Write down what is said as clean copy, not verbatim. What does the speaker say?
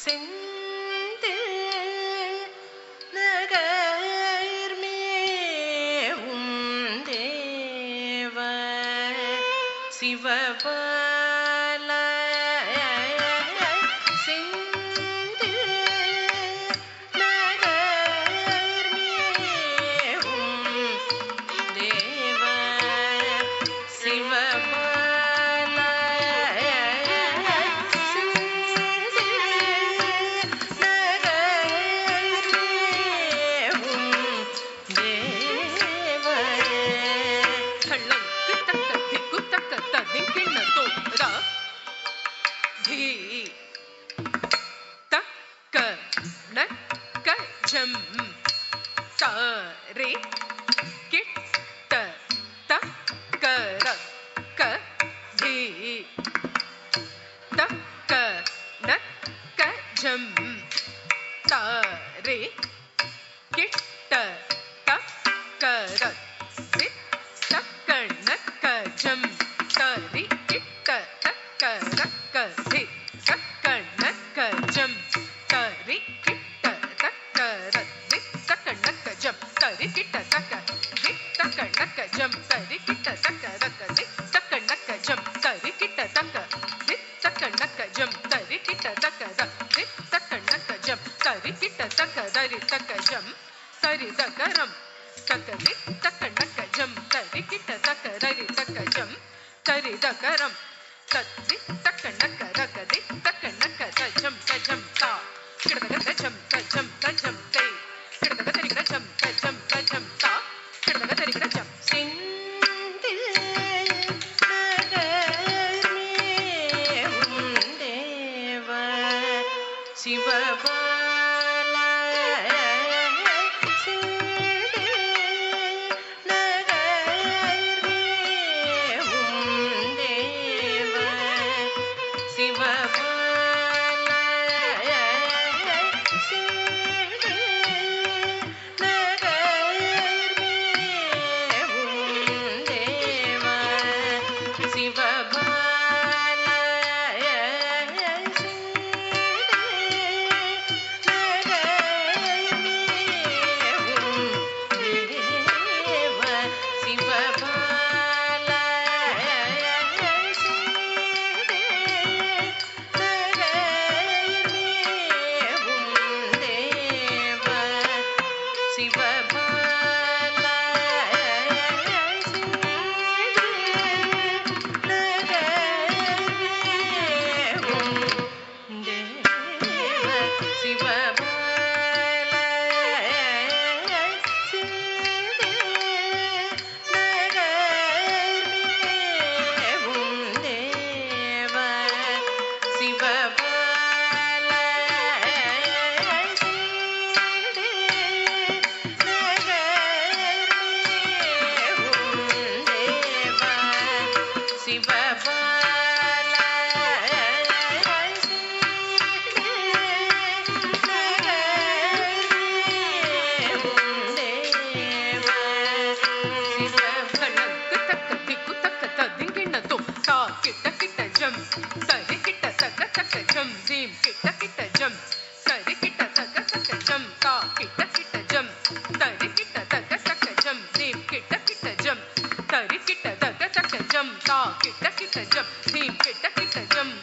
செந்தில் நகர் மேவும் தேவ சிவபால செந்தில் நகர் மேவும் தேவ சிவபால ஜம் தரே கிட்ட தக்கர க தி தக்க நக்க ஜம் தரே கிட்ட தக்கர தி தக்க நக்க ஜம் தரி கிட்ட தக்கர க தி தக்க நக்க ஜம் தரி கிட்ட தக்கர தி தக்க நக்க ஜம் தரி கிட்ட தக்க தி தக்க நக்க ஜம் தரி கிட்ட தக்க ரக்க தி தக்க நக்க ஜம் தரி கிட்ட தக்க தி தக்க நக்க ஜம் தரி கிட்ட தக்க த தி தக்க நக்க ஜம் தரி கிட்ட தக்க தரி தக்க ஜம் தரி தக்கரம் தக்க தி தக்க நக்க ஜம் தரி கிட்ட தக்க தரி தக்க ஜம் தரி தக்கரம் தத்தி தக்க நக்க ரக்க தி தக்க நக்க தஜம் தஜம் தா கிடதக தஜம் தஜம் தஜம் தை கிடதக தரி கிடஜம் தஜம் தஜம் தா கிடதக தரி கிடஜம் செந்தில் நகர் மேவும் தேவ சிவபால செந்தில் நகர் மேவும் தேவ சிவபால செந்தில் நகர் மேவும் தேவ சிவபால தரி கிட்ட தக்க தக்க ஜம் தீம் கிட்ட கிட்ட ஜம் தரி கிட்ட தக்க தக்க ஜம் தா கிட்ட கிட்ட ஜம் தரி கிட்ட தக்க தக்க ஜம் தீம் கிட்ட கிட்ட ஜம் தரி கிட்ட தக்க தக்க ஜம் தா கிட்ட கிட்ட ஜம் தீம் கிட்ட கிட்ட ஜம்